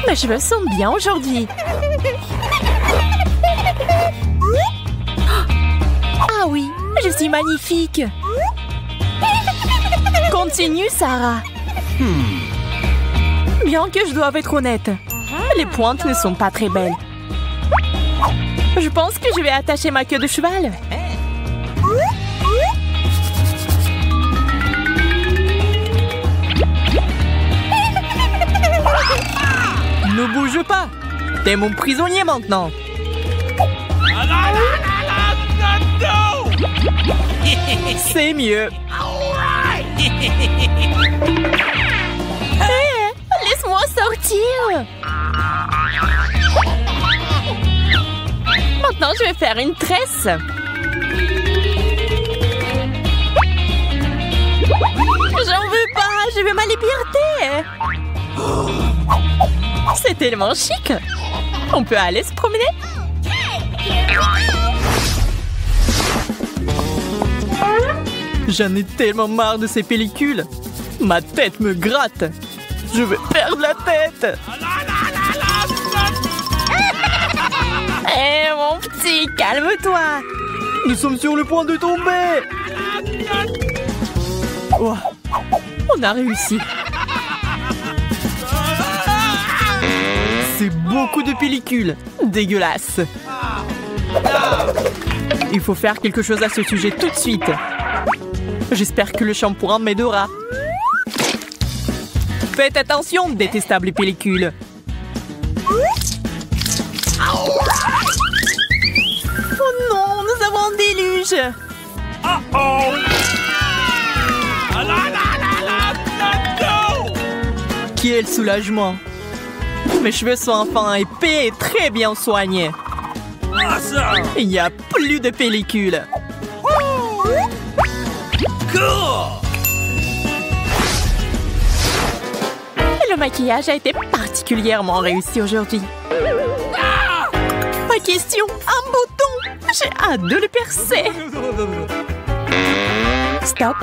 Mes cheveux sont bien aujourd'hui. Ah oui, je suis magnifique. Continue, Sarah. Bien que je doive être honnête, les pointes ne sont pas très belles. Je pense que je vais attacher ma queue de cheval. Ne bouge pas. T'es mon prisonnier maintenant. C'est mieux. Hey, laisse-moi sortir. Maintenant, je vais faire une tresse. J'en veux pas, je veux ma liberté. C'est tellement chic. On peut aller se promener? J'en ai tellement marre de ces pellicules. Ma tête me gratte. Je vais perdre la tête. Hé, mon petit, calme-toi. Nous sommes sur le point de tomber. Oh, on a réussi. C'est beaucoup de pellicules. Dégueulasse. Il faut faire quelque chose à ce sujet tout de suite. J'espère que le shampoing m'aidera. Faites attention, détestables pellicules. Oh non, nous avons un déluge. Quel soulagement. Mes cheveux sont enfin épais et très bien soignés. Il n'y a plus de pellicule. Le maquillage a été particulièrement réussi aujourd'hui. Pas question, un bouton. J'ai hâte de le percer. Stop,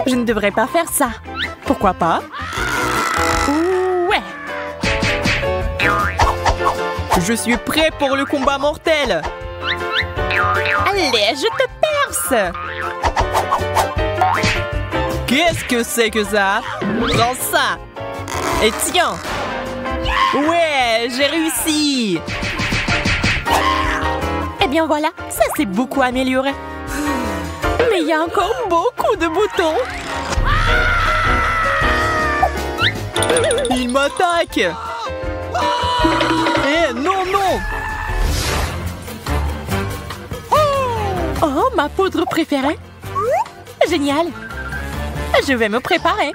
je ne devrais pas faire ça. Pourquoi pas? Ouais. Je suis prêt pour le combat mortel. Allez, je te perce. Qu'est-ce que c'est que ça? Prends ça. Et tiens. Ouais, j'ai réussi. Eh bien voilà, ça s'est beaucoup amélioré. Mais il y a encore beaucoup de boutons. Il m'attaque. Eh, non, non. Oh, ma poudre préférée. Génial. Je vais me préparer.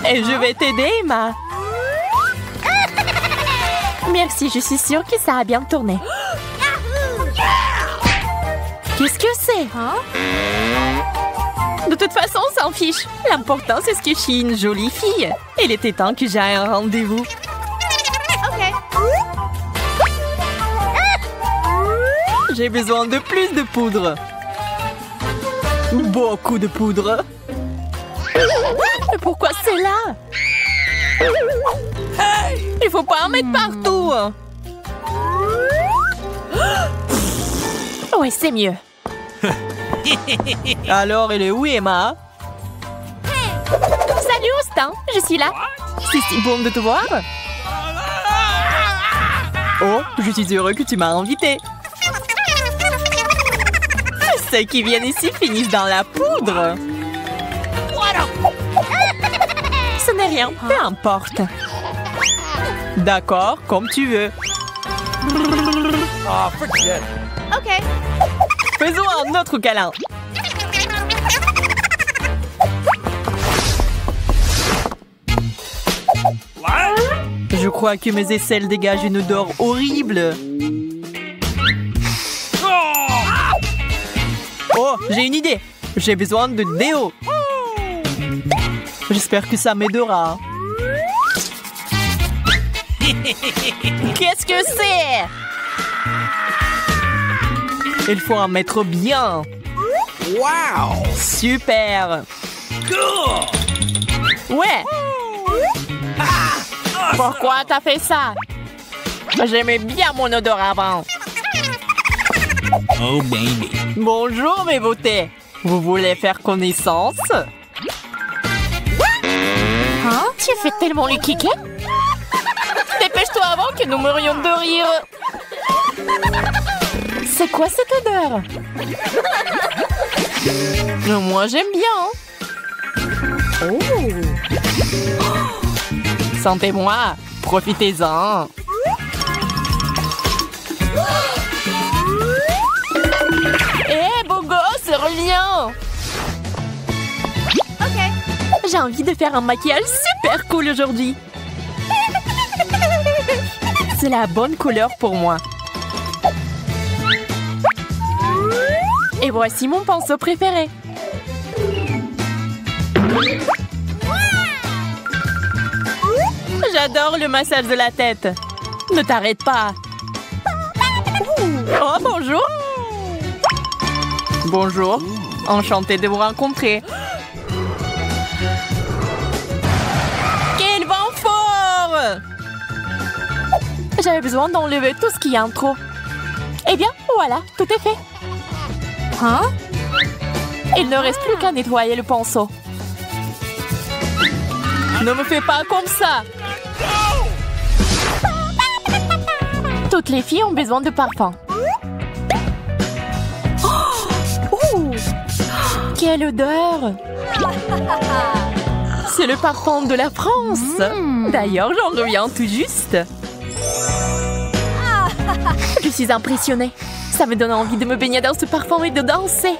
Et je vais t'aider, Emma. Merci, je suis sûre que ça a bien tourné. Qu'est-ce que c'est? De toute façon, on s'en fiche. L'important, c'est ce que je suis une jolie fille. Il était temps que j'aille à un rendez-vous. J'ai besoin de plus de poudre. Beaucoup de poudre. Mais pourquoi c'est là? Il faut pas en mettre partout. Ouais, c'est mieux. Alors, elle est où, Emma? Salut, Austin. Je suis là. C'est si bon de te voir. Oh, je suis heureux que tu m'as invité. Ceux qui viennent ici finissent dans la poudre. Ce n'est rien, peu importe. D'accord, comme tu veux. Ok. Faisons un autre câlin. Je crois que mes aisselles dégagent une odeur horrible. Oh, j'ai une idée. J'ai besoin de déo. J'espère que ça m'aidera. Qu'est-ce que c'est? Il faut en mettre bien. Wow! Super. Ouais. Pourquoi t'as fait ça? J'aimais bien mon odeur avant. Oh baby. Bonjour mes beautés. Vous voulez faire connaissance? Hein? Tu fais tellement le kiké? Dépêche-toi avant que nous mourions de rire. C'est quoi cette odeur? Moi j'aime bien. Oh. Sentez-moi. Profitez-en. Hé, beau gosse, reviens. Ok. J'ai envie de faire un maquillage super cool aujourd'hui. C'est la bonne couleur pour moi. Et voici mon pinceau préféré. J'adore le massage de la tête. Ne t'arrête pas. Oh, bonjour. Bonjour. Enchantée de vous rencontrer. Quel vent fort! J'avais besoin d'enlever tout ce qui est en trop. Eh bien, voilà, tout est fait. Hein? Il ne reste plus qu'à nettoyer le pinceau. Ne me fais pas comme ça! Toutes les filles ont besoin de parfum. Oh! Quelle odeur! C'est le parfum de la France! D'ailleurs, j'en reviens tout juste. Je suis impressionnée. Ça me donne envie de me baigner dans ce parfum et de danser.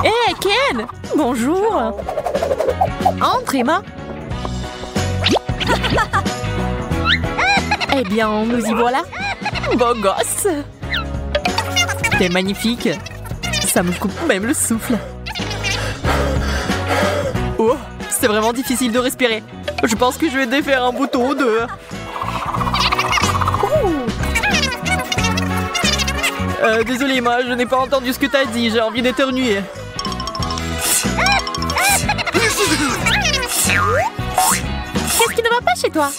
Hé, Ken! Bonjour! Entre, Emma! Eh bien, nous y voilà! Beau gosse! T'es magnifique! Ça me coupe même le souffle! Oh! C'est vraiment difficile de respirer! Je pense que je vais défaire un bouton ou deux! Désolé, Emma, je n'ai pas entendu ce que t'as dit. J'ai envie d'éternuer. Qu'est-ce qui ne va pas chez toi?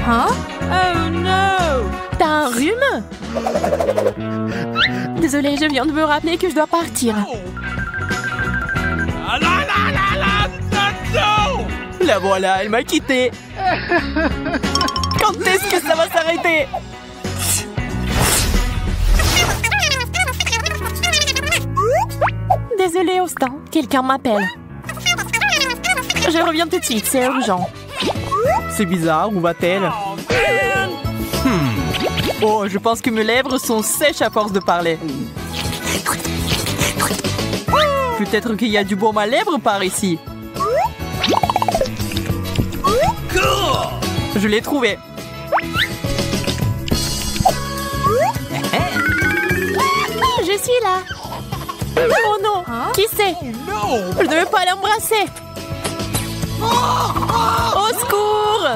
Hein? Oh no! T'as un rhume? Désolée, je viens de me rappeler que je dois partir. La voilà, elle m'a quitté. Quand est-ce que ça va s'arrêter? Désolée, Austin. Quelqu'un m'appelle. Je reviens tout de suite, c'est urgent. C'est bizarre, où va-t-elle? Oh, je pense que mes lèvres sont sèches à force de parler. Peut-être qu'il y a du baume à lèvres par ici. Je l'ai trouvé. Je suis là. Oh non, qui c'est? Je ne veux pas l'embrasser. Au secours!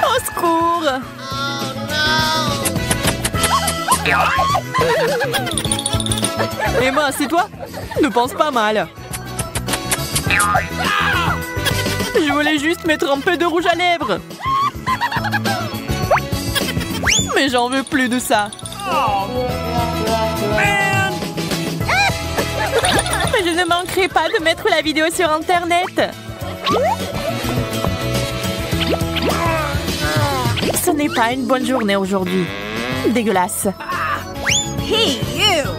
Au secours! Emma, c'est toi? Ne pense pas mal. Je voulais juste mettre un peu de rouge à lèvres. Mais j'en veux plus de ça. Je ne manquerai pas de mettre la vidéo sur Internet. Ce n'est pas une bonne journée aujourd'hui. Dégueulasse. Hey, you!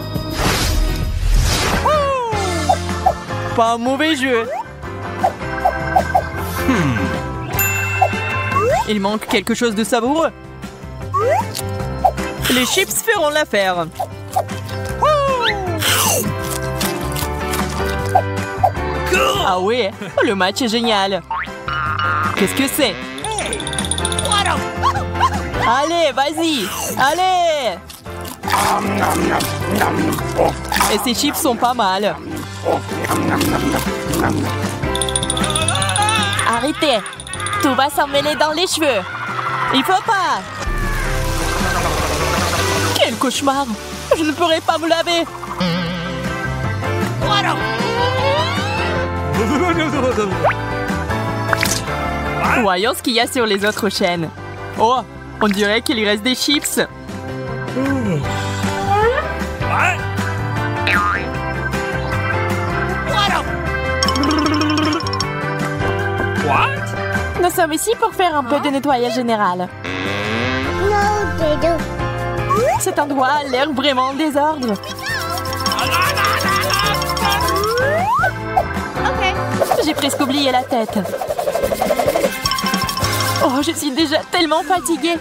Pas un mauvais jeu. Il manque quelque chose de savoureux. Les chips feront l'affaire. Ah ouais, le match est génial. Qu'est-ce que c'est? Allez, vas-y. Allez. Et ces chips sont pas mal. Arrêtez. Tout va s'emmêler dans les cheveux. Il faut pas. Quelle cauchemar. Je ne pourrai pas me laver. Voyons ce qu'il y a sur les autres chaînes. Oh, on dirait qu'il y reste des chips. Nous sommes ici pour faire un peu de nettoyage général. Cet endroit a l'air vraiment en désordre. J'ai presque oublié la tête. Oh, je suis déjà tellement fatiguée.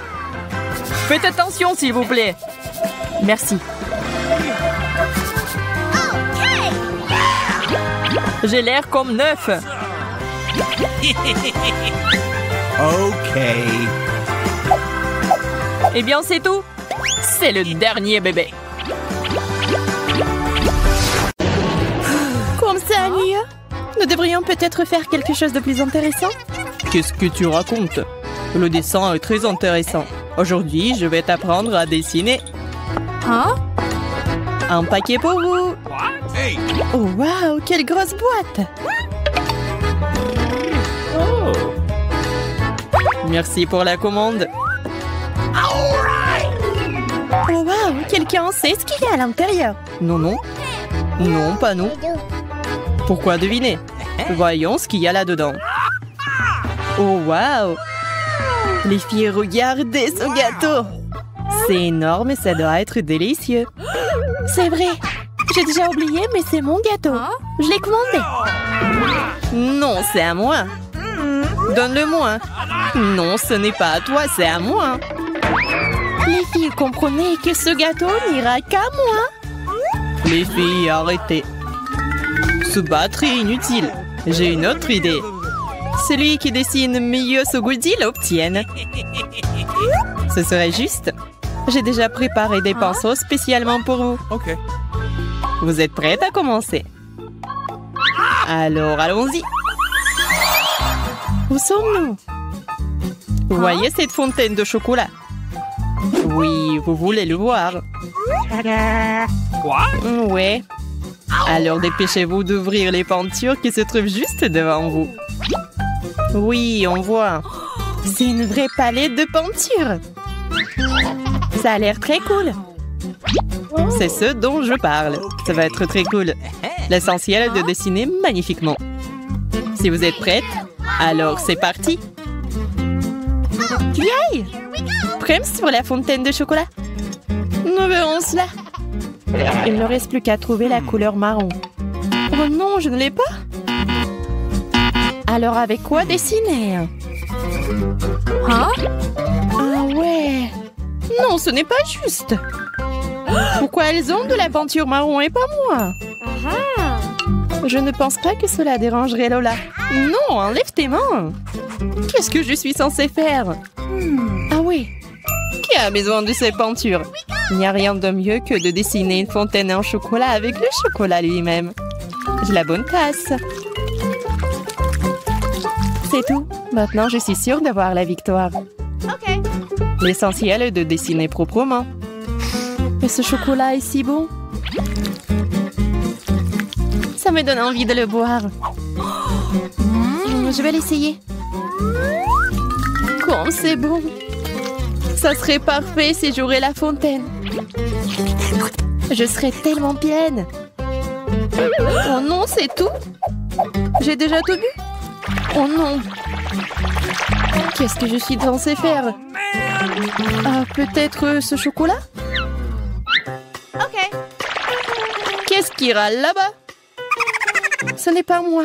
Faites attention, s'il vous plaît. Merci. J'ai l'air comme neuf. Ok. Eh bien, c'est tout. C'est le dernier bébé. Comme ça, mieux. Nous devrions peut-être faire quelque chose de plus intéressant. Qu'est-ce que tu racontes? Le dessin est très intéressant. Aujourd'hui, je vais t'apprendre à dessiner. Hein? Un paquet pour vous. Oh, waouh, quelle grosse boîte. Oh. Merci pour la commande. Oh, waouh, quelqu'un sait ce qu'il y a à l'intérieur? Non, non. Non, pas nous. Pourquoi deviner? Voyons ce qu'il y a là-dedans. Oh, waouh! Les filles, regardez ce gâteau! C'est énorme et ça doit être délicieux. C'est vrai. J'ai déjà oublié, mais c'est mon gâteau. Je l'ai commandé. Non, c'est à moi. Donne-le-moi. Non, ce n'est pas à toi, c'est à moi. Les filles, comprenez que ce gâteau n'ira qu'à moi. Les filles, arrêtez. Se battre est inutile. J'ai une autre idée. Celui qui dessine mieux ce goodie l'obtienne. Ce serait juste. J'ai déjà préparé des pinceaux spécialement pour vous. Ok. Vous êtes prête à commencer? Alors, allons-y. Où sommes-nous? Vous voyez cette fontaine de chocolat? Oui, vous voulez le voir. Ouais. Alors dépêchez-vous d'ouvrir les peintures qui se trouvent juste devant vous. Oui, on voit. C'est une vraie palette de peinture. Ça a l'air très cool. C'est ce dont je parle. Ça va être très cool. L'essentiel est de dessiner magnifiquement. Si vous êtes prête, alors c'est parti. Yay! Prêt sur la fontaine de chocolat? Nous verrons cela. Il ne reste plus qu'à trouver la couleur marron. Oh non, je ne l'ai pas. Alors avec quoi dessiner? Hein? Ah ouais. Non, ce n'est pas juste. Pourquoi elles ont de la peinture marron et pas moi? Je ne pense pas que cela dérangerait Lola. Non, enlève tes mains. Qu'est-ce que je suis censée faire? Ah oui. Qui a besoin de ces peintures? Il n'y a rien de mieux que de dessiner une fontaine en chocolat avec le chocolat lui-même. J'ai la bonne tasse. C'est tout. Maintenant, je suis sûre d'avoir la victoire. L'essentiel est de dessiner proprement. Mais ce chocolat est si bon. Ça me donne envie de le boire. Je vais l'essayer. Comme c'est bon. Ça serait parfait si j'aurais la fontaine. Je serais tellement pleine. Oh non, c'est tout? J'ai déjà tout bu? Oh non. Qu'est-ce que je suis censée faire? Ah, peut-être ce chocolat? Ok. Qu'est-ce qui râle là-bas? Ce n'est pas moi.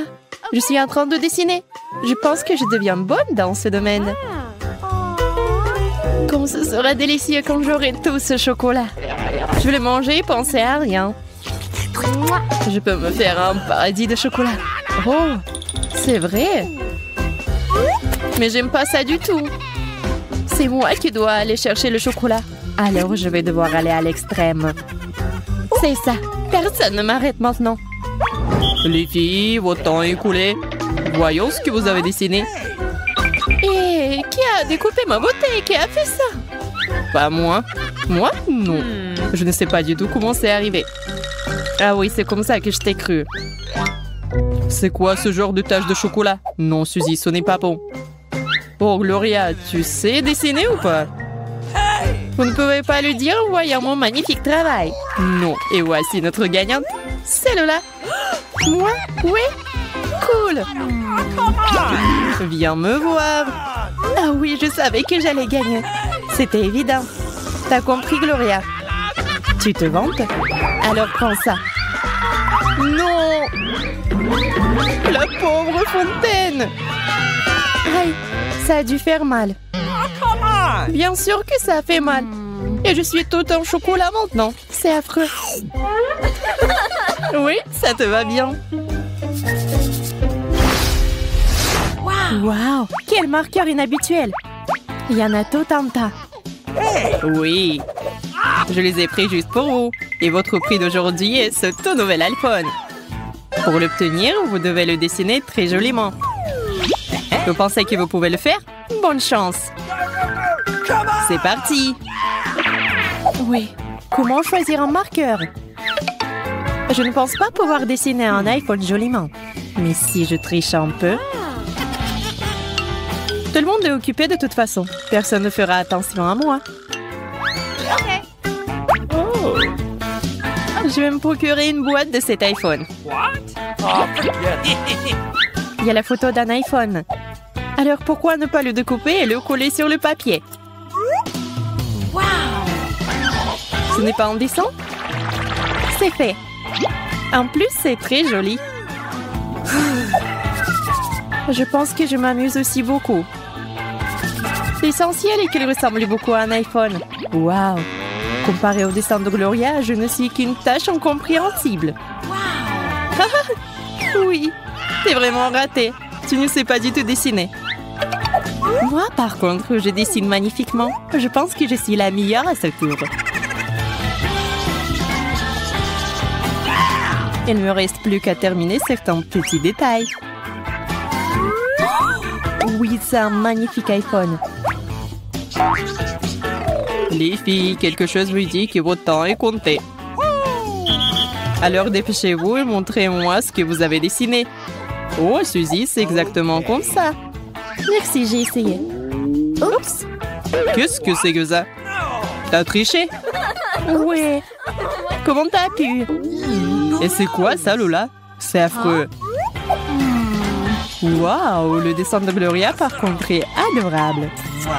Je suis en train de dessiner. Je pense que je deviens bonne dans ce domaine. Comme ce sera délicieux quand j'aurai tout ce chocolat. Je vais le manger et penser à rien. Je peux me faire un paradis de chocolat. Oh, c'est vrai. Mais j'aime pas ça du tout. C'est moi qui dois aller chercher le chocolat. Alors je vais devoir aller à l'extrême. C'est ça. Personne ne m'arrête maintenant. Les filles, votre temps est écoulé. Voyons ce que vous avez dessiné. Et qui a découpé ma beauté? Qui a fait ça? Pas moi. Moi? Non. Je ne sais pas du tout comment c'est arrivé. Ah oui, c'est comme ça que je t'ai cru. C'est quoi ce genre de tache de chocolat? Non, Suzy, ce n'est pas bon. Oh, Gloria, tu sais dessiner ou pas? Vous ne pouvez pas le dire en voyant mon magnifique travail. Non, et voici notre gagnante. Celle-là. Moi? Oui? Cool. Viens me voir. Ah oui, je savais que j'allais gagner. C'était évident. T'as compris, Gloria? Tu te vantes? Alors prends ça. Non! La pauvre fontaine! Aïe, ça a dû faire mal. Bien sûr que ça a fait mal. Et je suis tout en chocolat maintenant. C'est affreux. Oui, ça te va bien. Wow, quel marqueur inhabituel. Il y en a tout un tas. Oui, je les ai pris juste pour vous. Et votre prix d'aujourd'hui est ce tout nouvel iPhone. Pour l'obtenir, vous devez le dessiner très joliment. Vous pensez que vous pouvez le faire? Bonne chance. C'est parti. Oui, comment choisir un marqueur? Je ne pense pas pouvoir dessiner un iPhone joliment. Mais si je triche un peu... Tout le monde est occupé de toute façon. Personne ne fera attention à moi. Oh. Je vais me procurer une boîte de cet iPhone. Il y a la photo d'un iPhone. Alors pourquoi ne pas le découper et le coller sur le papier? Ce n'est pas indécent? C'est fait. En plus, c'est très joli. Je pense que je m'amuse aussi beaucoup. L'essentiel est qu'il ressemble beaucoup à un iPhone. Waouh! Comparé au dessin de Gloria, je ne suis qu'une tâche incompréhensible. Oui, t'es vraiment raté. Tu ne sais pas du tout dessiner. Moi, par contre, je dessine magnifiquement. Je pense que je suis la meilleure à ce tour. Il ne me reste plus qu'à terminer certains petits détails. Oui, c'est un magnifique iPhone. Les filles, quelque chose me dit que votre temps est compté. Alors dépêchez-vous et montrez-moi ce que vous avez dessiné. Oh, Suzy, c'est exactement comme ça. Merci, j'ai essayé. Oups! Qu'est-ce que c'est que ça? T'as triché? Ouais. Comment t'as pu? Et c'est quoi ça, Lola? C'est affreux. Waouh, le dessin de Gloria, par contre, est adorable.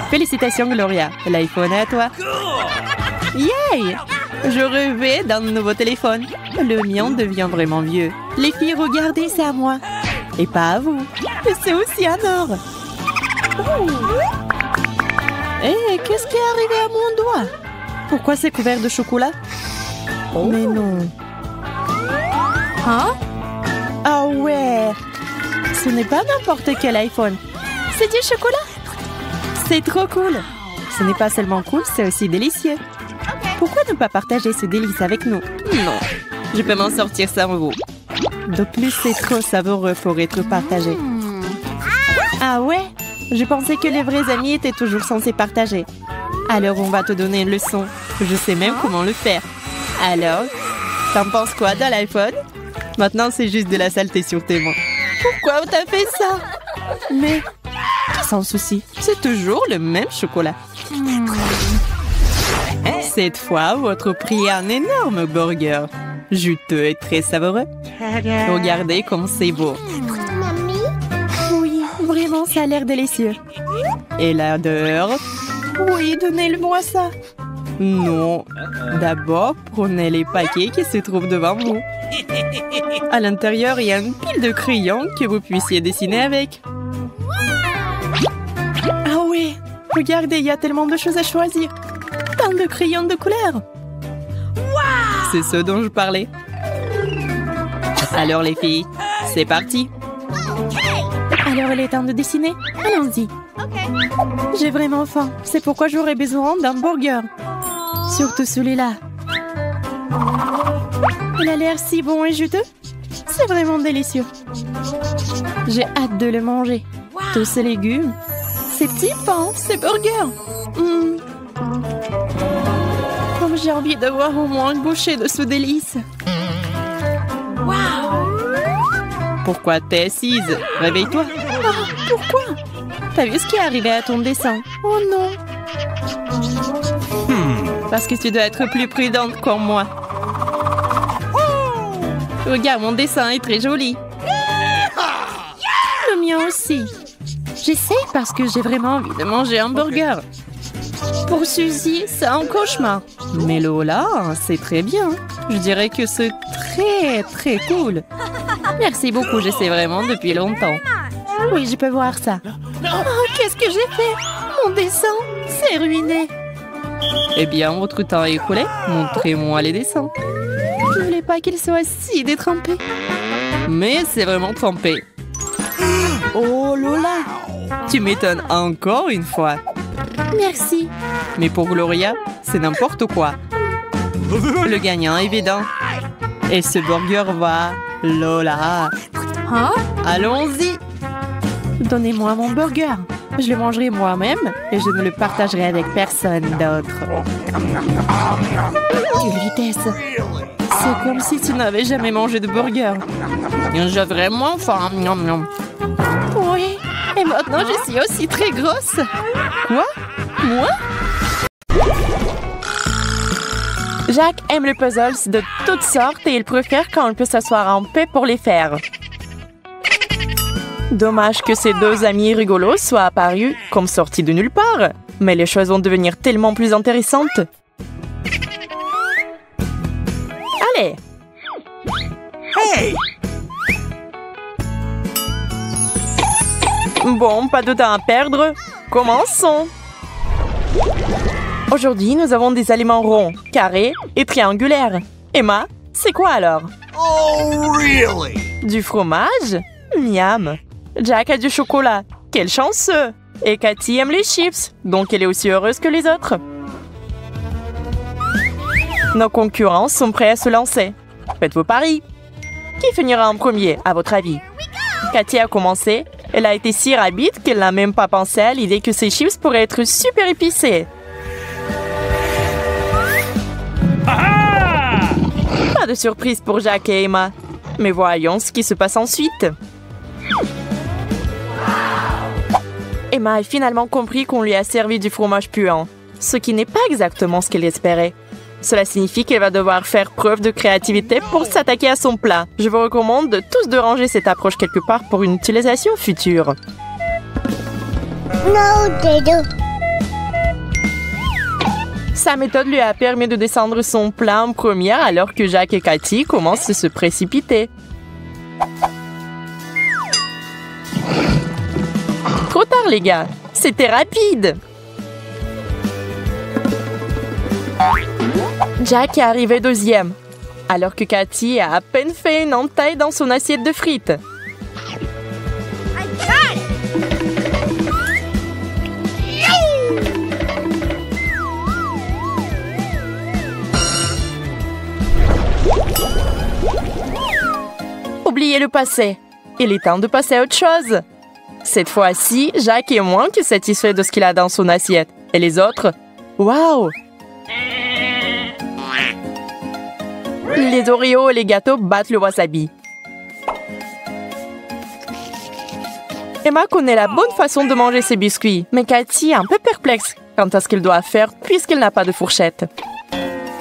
Félicitations, Gloria. L'iPhone est à toi. Yay! Je rêvais d'un nouveau téléphone. Le mien devient vraiment vieux. Les filles, regardez, c'est à moi. Et pas à vous. Et c'est aussi un or. Eh, qu'est-ce qui est arrivé à mon doigt? Pourquoi c'est couvert de chocolat? Mais non. Hein? Ah ouais. Ce n'est pas n'importe quel iPhone. C'est du chocolat. C'est trop cool. Ce n'est pas seulement cool, c'est aussi délicieux. Pourquoi ne pas partager ce délice avec nous? Non, je peux m'en sortir sans vous. De plus, c'est trop savoureux pour être partagé. Ah ouais? Je pensais que les vrais amis étaient toujours censés partager. Alors, on va te donner une leçon. Je sais même comment le faire. Alors, t'en penses quoi de l'iPhone? Maintenant, c'est juste de la saleté sur tes mains. Pourquoi t'as fait ça? Mais, sans souci, c'est toujours le même chocolat. Cette fois, votre prix est un énorme burger. Juteux et très savoureux. Regardez comme c'est beau. Oui, vraiment, ça a l'air délicieux. Et l'odeur? Oui, donnez-le-moi ça. Non. D'abord, prenez les paquets qui se trouvent devant vous. À l'intérieur, il y a une pile de crayons que vous puissiez dessiner avec. Ah oui, regardez, il y a tellement de choses à choisir. Tant de crayons de couleur. C'est ce dont je parlais. Alors les filles, c'est parti. Alors il est temps de dessiner. Allons-y. J'ai vraiment faim. C'est pourquoi j'aurais besoin d'un burger. Surtout celui-là. Il a l'air si bon et juteux. C'est vraiment délicieux. J'ai hâte de le manger. Tous ces légumes, ces petits pains, ces burgers. j'ai envie d'avoir au moins une bouchée de ce délice. Pourquoi t'es assise? Réveille-toi. Oh, pourquoi? T'as vu ce qui est arrivé à ton dessin? Oh non. Parce que tu dois être plus prudente comme moi. Regarde, mon dessin est très joli. Le mien aussi. J'essaie parce que j'ai vraiment envie de manger un burger. Pour Suzy, c'est un cauchemar. Mais Lola, c'est très bien. Je dirais que c'est très, très cool. Merci beaucoup, j'essaie vraiment depuis longtemps. Oui, je peux voir ça. Oh, qu'est-ce que j'ai fait? Mon dessin, c'est ruiné. Eh bien, votre temps est écoulé. Montrez-moi les dessins. Je ne voulais pas qu'il soit si détrempé. Mais c'est vraiment trempé. Oh Lola, tu m'étonnes encore une fois. Merci. Mais pour Gloria, c'est n'importe quoi. Le gagnant est évident. Et ce burger va... Lola. Hein? Allons-y. Donnez-moi mon burger. Je le mangerai moi-même et je ne le partagerai avec personne d'autre. Quelle vitesse! C'est comme si tu n'avais jamais mangé de burger. J'ai vraiment faim. Oui, et maintenant je suis aussi très grosse. Quoi? Moi? Jack aime les puzzles de toutes sortes et il préfère quand on peut s'asseoir en paix pour les faire. Dommage que ces deux amis rigolos soient apparus comme sortis de nulle part. Mais les choses vont devenir tellement plus intéressantes. Allez! Hey! Bon, pas de temps à perdre. Commençons! Aujourd'hui, nous avons des aliments ronds, carrés et triangulaires. Emma, c'est quoi alors? Oh, really? Du fromage? Miam! Jack a du chocolat. Quel chanceux! Et Cathy aime les chips, donc elle est aussi heureuse que les autres. Nos concurrents sont prêts à se lancer. Faites vos paris. Qui finira en premier, à votre avis? Cathy a commencé. Elle a été si rapide qu'elle n'a même pas pensé à l'idée que ces chips pourraient être super épicés. Pas de surprise pour Jack et Emma. Mais voyons ce qui se passe ensuite. Emma a finalement compris qu'on lui a servi du fromage puant, ce qui n'est pas exactement ce qu'elle espérait. Cela signifie qu'elle va devoir faire preuve de créativité pour s'attaquer à son plat. Je vous recommande de tous de ranger cette approche quelque part pour une utilisation future. Sa méthode lui a permis de descendre son plat en première alors que Jack et Cathy commencent à se précipiter. Trop tard, les gars. C'était rapide. Jack est arrivé deuxième, alors que Cathy a à peine fait une entaille dans son assiette de frites. Oubliez le passé. Il est temps de passer à autre chose. Cette fois-ci, Jack est moins que satisfait de ce qu'il a dans son assiette. Et les autres? Waouh! Les Oreos et les gâteaux battent le wasabi. Emma connaît la bonne façon de manger ses biscuits, mais Cathy est un peu perplexe quant à ce qu'elle doit faire puisqu'elle n'a pas de fourchette.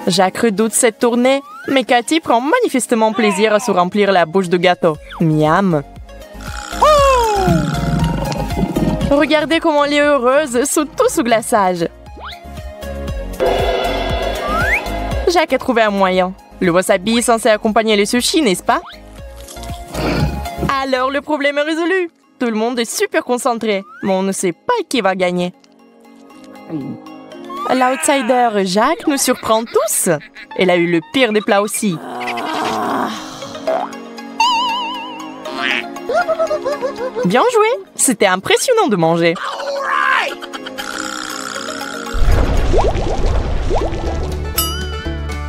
Jack redoute cette tournée, mais Cathy prend manifestement plaisir à se remplir la bouche de gâteaux. Miam! Regardez comment elle est heureuse sous glaçage. Jack a trouvé un moyen. Le wasabi est censé accompagner les sushis, n'est-ce pas? Alors le problème est résolu. Tout le monde est super concentré, mais on ne sait pas qui va gagner. L'outsider Jack nous surprend tous. Elle a eu le pire des plats aussi. Bien joué! C'était impressionnant de manger.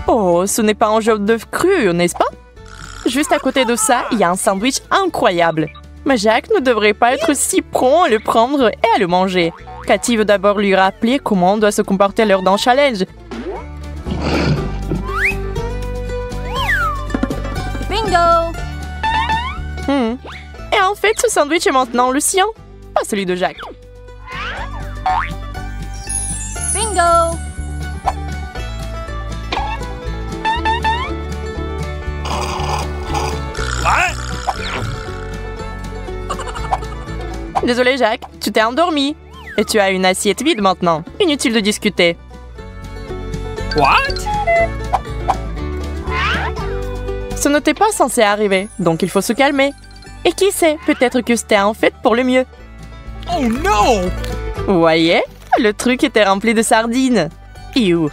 Oh, ce n'est pas un jaune d'œuf cru, n'est-ce pas? Juste à côté de ça, il y a un sandwich incroyable. Mais Jack ne devrait pas être si prompt à le prendre et à le manger. Cathy veut d'abord lui rappeler comment on doit se comporter lors d'un challenge. Bingo! Et en fait, ce sandwich est maintenant le sien, pas celui de Jacques. Bingo! What? Désolé, Jacques, tu t'es endormi. Et tu as une assiette vide maintenant. Inutile de discuter. What? Ce n'était pas censé arriver, donc il faut se calmer. Et qui sait, peut-être que c'était en fait pour le mieux. Oh no! Vous voyez, le truc était rempli de sardines. Iou.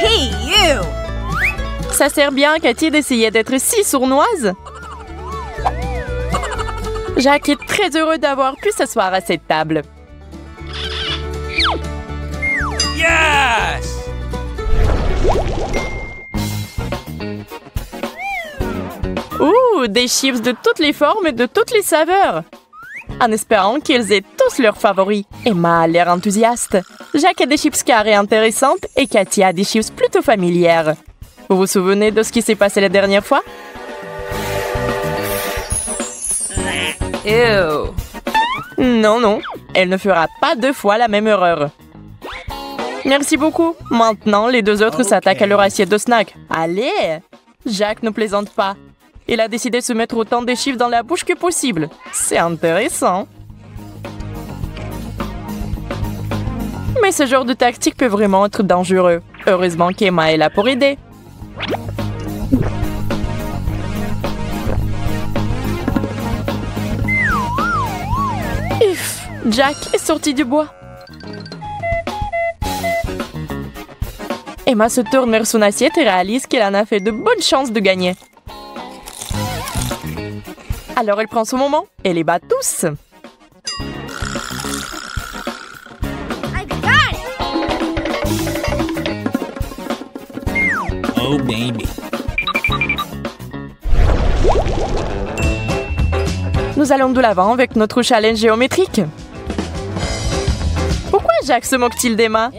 Hey, you! Ça sert bien, Cathy, d'essayer d'être si sournoise. Jacques est très heureux d'avoir pu s'asseoir à cette table. Yes! Ouh, des chips de toutes les formes et de toutes les saveurs. En espérant qu'ils aient tous leurs favoris. Emma a l'air enthousiaste. Jacques a des chips carrées intéressantes et Cathy a des chips plutôt familières. Vous vous souvenez de ce qui s'est passé la dernière fois? Ew! Non, non, elle ne fera pas 2 fois la même erreur. Merci beaucoup. Maintenant, les 2 autres s'attaquent à leur assiette de snack. Allez! Jacques ne plaisante pas. Il a décidé de se mettre autant de chips dans la bouche que possible. C'est intéressant. Mais ce genre de tactique peut vraiment être dangereux. Heureusement qu'Emma est là pour aider. Ouf, Jack est sorti du bois. Emma se tourne vers son assiette et réalise qu'elle en a fait de bonnes chances de gagner. Alors elle prend son moment et les bat tous. I got it! Oh baby. Nous allons de l'avant avec notre challenge géométrique. Pourquoi Jacques se moque-t-il d'Emma?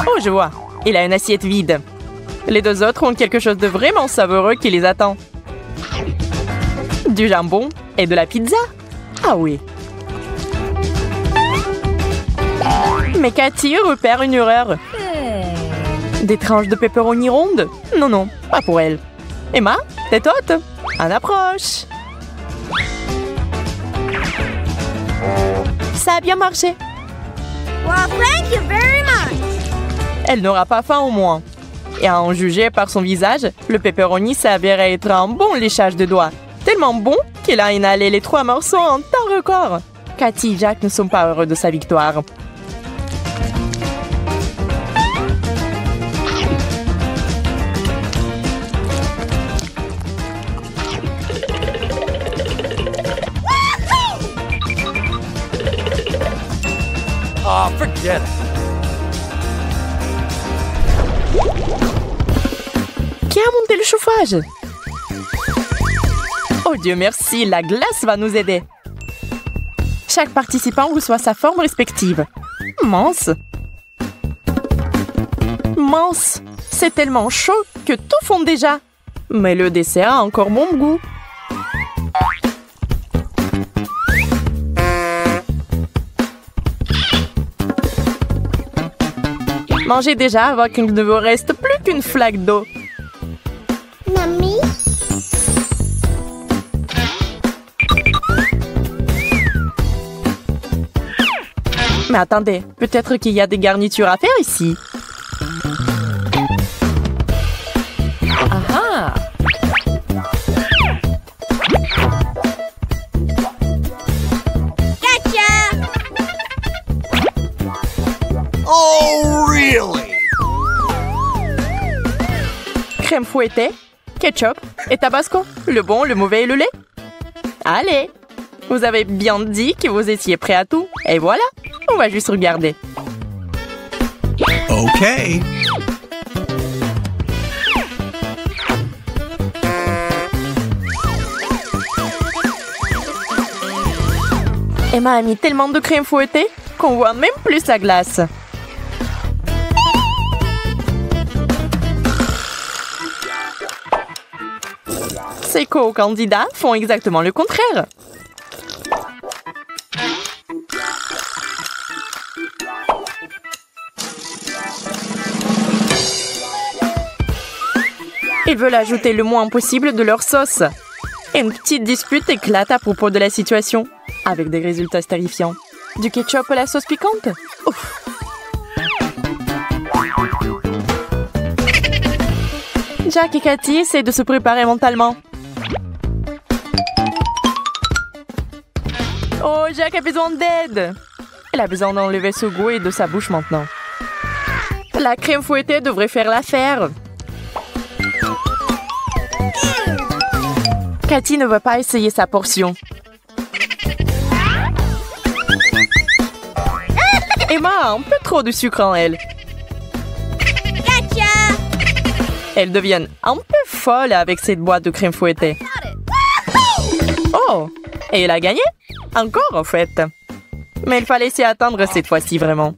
Oh, je vois. Il a une assiette vide. Les 2 autres ont quelque chose de vraiment savoureux qui les attend. Du jambon et de la pizza. Ah oui. Mais Cathy repère une erreur. Des tranches de pepperoni rondes? Non, non, pas pour elle. Emma, tête haute. On approche. Ça a bien marché. Well, thank you very much! Elle n'aura pas faim au moins. Et à en juger par son visage, le pepperoni s'avérait être un bon léchage de doigts. Tellement bon qu'il a inhalé les 3 morceaux en temps record. Cathy et Jacques ne sont pas heureux de sa victoire. Oh, forget it. Qui a monté le chauffage? Oh Dieu merci, la glace va nous aider. Chaque participant reçoit sa forme respective. Mince. Mince. C'est tellement chaud que tout fond déjà. Mais le dessert a encore bon goût. Mangez déjà avant qu'il ne vous reste plus qu'une flaque d'eau. Mamie? Mais attendez, peut-être qu'il y a des garnitures à faire ici. Ah ah! Gotcha! Oh, really? Crème fouettée, ketchup et tabasco. Le bon, le mauvais et le lait. Allez! Vous avez bien dit que vous étiez prêts à tout. Et voilà! On va juste regarder. Okay. Emma a mis tellement de crème fouettée qu'on voit même plus sa glace. Ses co-candidats font exactement le contraire. Ils veulent ajouter le moins possible de leur sauce. Et une petite dispute éclate à propos de la situation, avec des résultats terrifiants. Du ketchup à la sauce piquante? Ouf. Jack et Cathy essaient de se préparer mentalement. Oh, Jack a besoin d'aide! Elle a besoin d'enlever ce goût et de sa bouche maintenant. La crème fouettée devrait faire l'affaire. Cathy ne veut pas essayer sa portion. Emma a un peu trop de sucre en elle. Gotcha! Elles deviennent un peu folles avec cette boîte de crème fouettée. Oh! Et elle a gagné? Encore, en fait. Mais il fallait s'y attendre cette fois-ci, vraiment.